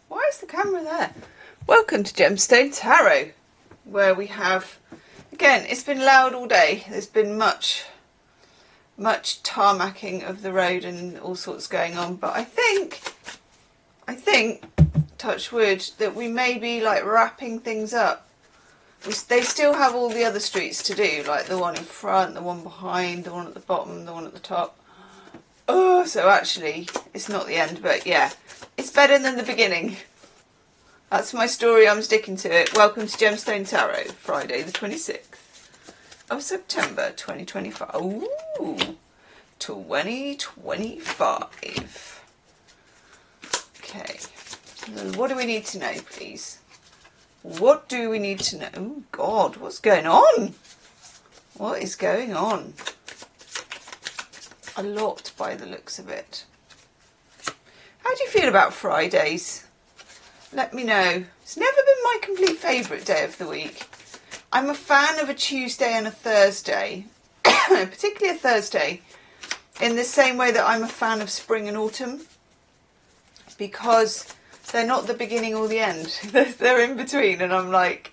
Why is the camera there? Welcome to Gemstone Tarot, where we have, again, it's been loud all day. There's been much tarmacking of the road and all sorts going on, but I think, touch wood, that we may be like wrapping things up. They still have all the other streets to do, like the one in front, the one behind, the one at the bottom, the one at the top. Oh, so actually, it's not the end, but yeah, it's better than the beginning. That's my story, I'm sticking to it. Welcome to Gemstone Tarot, Friday the 26th of September 2025. Ooh, 2025. Okay, what do we need to know, please? What do we need to know? Oh God, what's going on? What is going on? A lot by the looks of it. How do you feel about Fridays? Let me know. It's never been my complete favourite day of the week. I'm a fan of a Tuesday and a Thursday, particularly a Thursday, in the same way that I'm a fan of spring and autumn, because they're not the beginning or the end. They're in between, and I'm like,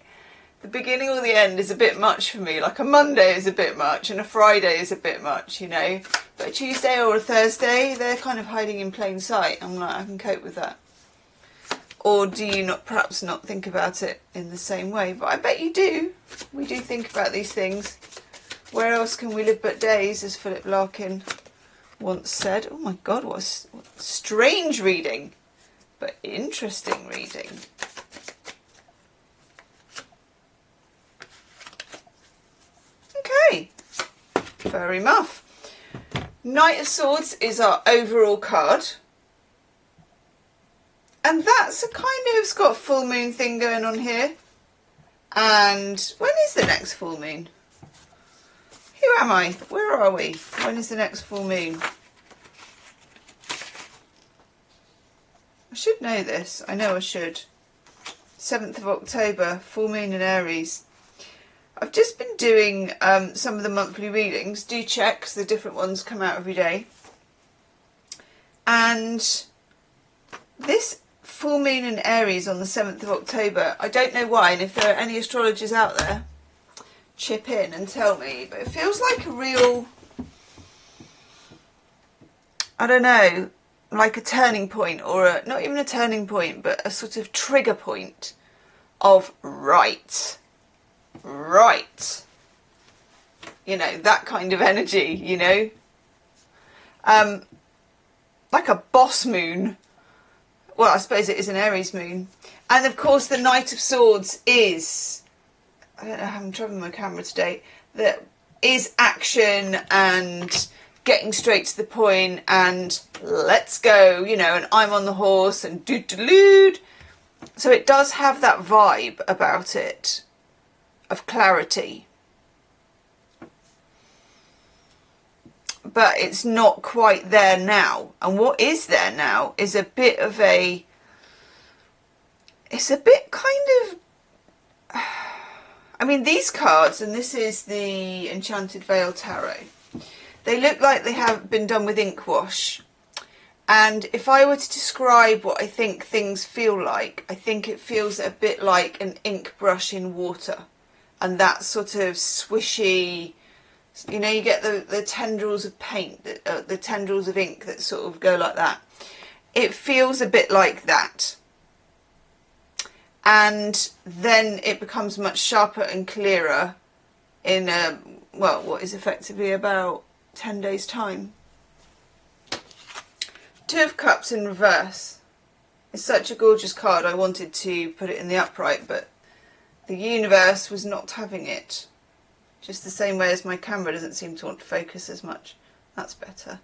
the beginning or the end is a bit much for me. Like a Monday is a bit much and a Friday is a bit much, you know. But a Tuesday or a Thursday, they're kind of hiding in plain sight. I'm like, I can cope with that. Or do you not perhaps not think about it in the same way? But I bet you do. We do think about these things. Where else can we live but days, as Philip Larkin once said. Oh my God, what strange reading, but interesting reading. Okay, furry muff. Knight of Swords is our overall card. And that's a kind of, it's got a full moon thing going on here. And when is the next full moon? Who am I? Where are we? When is the next full moon? I should know this. I know I should. 7th of October, full moon in Aries. I've just been doing some of the monthly readings. Do check, 'cause the different ones come out every day. And this full moon in Aries on the 7th of October, I don't know why, and if there are any astrologers out there, chip in and tell me, but it feels like a real, I don't know, like a turning point, or not even a turning point, but a sort of trigger point of right, you know, that kind of energy, you know, like a boss moon. Well, I suppose it is an Aries moon. And of course the Knight of Swords is, I don't know how I'm travelling my camera today, that is action and getting straight to the point and let's go, you know, and I'm on the horse and doot-a-loot. So it does have that vibe about it of clarity. But it's not quite there now. And what is there now is a bit of a, it's a bit kind of, I mean, these cards, and this is the Enchanted Veil Tarot, they look like they have been done with ink wash. And if I were to describe what I think things feel like, I think it feels a bit like an ink brush in water. And that sort of swishy, you know, you get the tendrils of paint, the tendrils of ink that sort of go like that. It feels a bit like that. And then it becomes much sharper and clearer in, well, what is effectively about 10 days' time. Two of Cups in reverse. It's such a gorgeous card. I wanted to put it in the upright, but the universe was not having it. Just the same way as my camera doesn't seem to want to focus as much. That's better.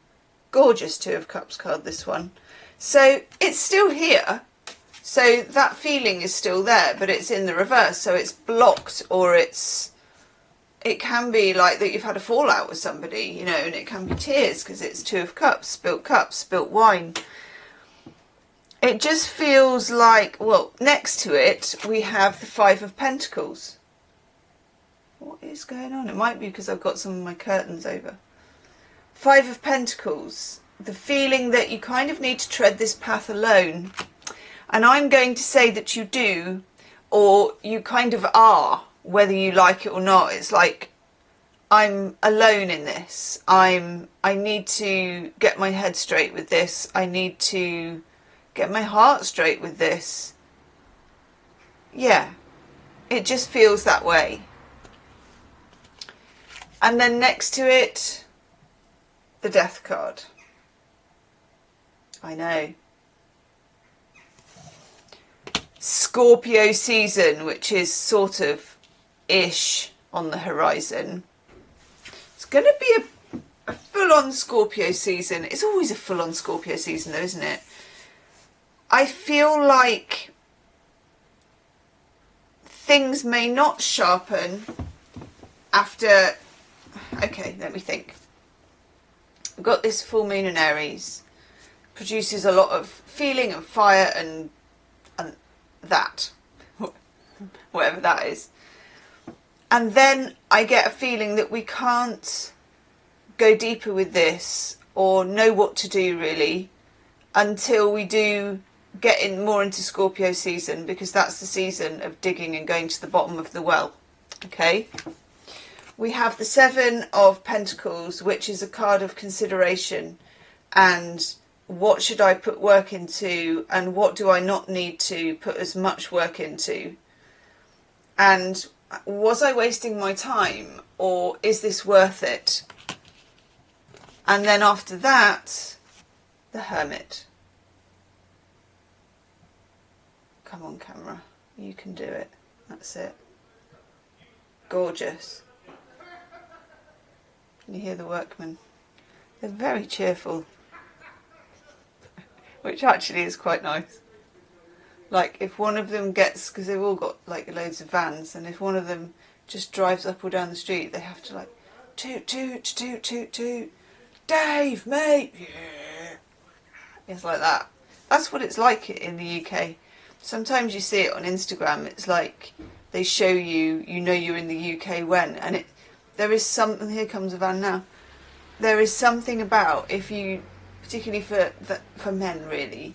Gorgeous Two of Cups card, this one. So it's still here. So that feeling is still there, but it's in the reverse. So it's blocked, or it can be like that you've had a fallout with somebody, you know, and it can be tears because it's Two of Cups, spilt wine. It just feels like, well, next to it we have the Five of Pentacles. What is going on? It might be because I've got some of my curtains over. Five of Pentacles. The feeling that you kind of need to tread this path alone. And I'm going to say that you do, or you kind of are, whether you like it or not. It's like, I'm alone in this. I need to get my head straight with this. I need to get my heart straight with this. Yeah, it just feels that way. And then next to it, the Death card. I know. Scorpio season, which is sort of ish on the horizon. It's going to be a full-on Scorpio season. It's always a full-on Scorpio season though, isn't it? I feel like things may not sharpen after... Okay, let me think. I've got this full moon in Aries. Produces a lot of feeling and fire and that. Whatever that is. And then I get a feeling that we can't go deeper with this or know what to do really until we do get in more into Scorpio season, because that's the season of digging and going to the bottom of the well. Okay. We have the Seven of Pentacles, which is a card of consideration and what should I put work into and what do I not need to put as much work into. And was I wasting my time, or is this worth it? And then after that, the Hermit. Come on, camera. You can do it. That's it. Gorgeous. Can you hear the workmen? They're very cheerful. Which actually is quite nice. Like if one of them gets, because they've all got like loads of vans, and if one of them just drives up or down the street, they have to like toot toot toot toot toot. Dave, mate, yeah. It's like that. That's what it's like in the UK. Sometimes you see it on Instagram. It's like they show you, you know, you're in the UK when, and there is something. Here comes a van now. There is something about, if you, particularly for men really,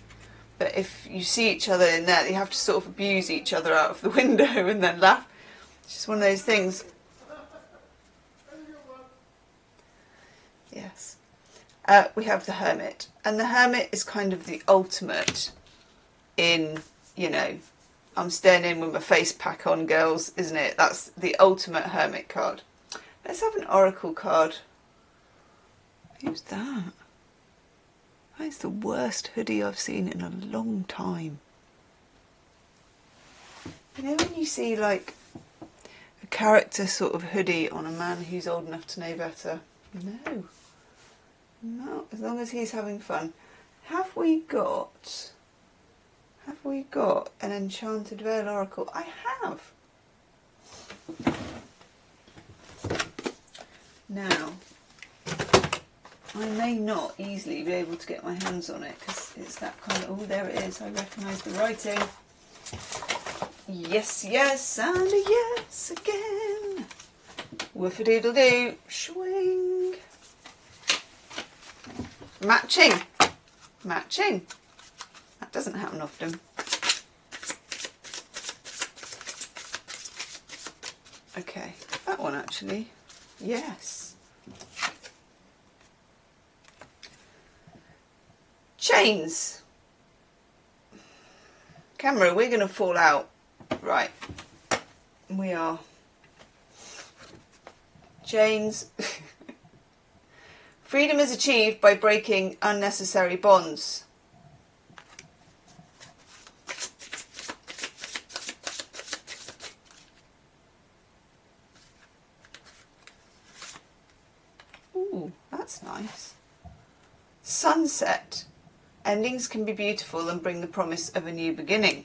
but if you see each other in there, you have to sort of abuse each other out of the window and then laugh. It's just one of those things. Yes. We have the Hermit. And the Hermit is kind of the ultimate in, you know, I'm staying in with my face pack on, girls, isn't it? That's the ultimate Hermit card. Let's have an Oracle card. Who's that? That is the worst hoodie I've seen in a long time. You know when you see like a character sort of hoodie on a man who's old enough to know better? No. No, as long as he's having fun. Have we got an Enchanted Veil Oracle? I have. Now, I may not easily be able to get my hands on it because it's that kind of... Oh, there it is. I recognise the writing. Yes, yes, and a yes again. Woof-a-doodle-doo. Swing. Matching. Matching. That doesn't happen often. Okay, that one actually. Yes. Chains. Camera, we're going to fall out. Right. We are. Chains. Freedom is achieved by breaking unnecessary bonds. Ooh, that's nice. Sunset. Endings can be beautiful and bring the promise of a new beginning.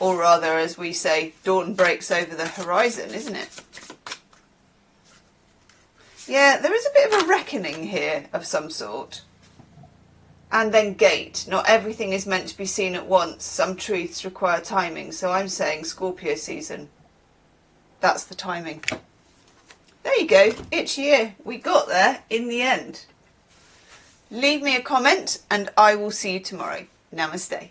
Or rather, as we say, dawn breaks over the horizon, isn't it? Yeah, there is a bit of a reckoning here of some sort. And then gate. Not everything is meant to be seen at once. Some truths require timing. So I'm saying Scorpio season. That's the timing. There you go. Itchy ear. We got there in the end. Leave me a comment and I will see you tomorrow. Namaste.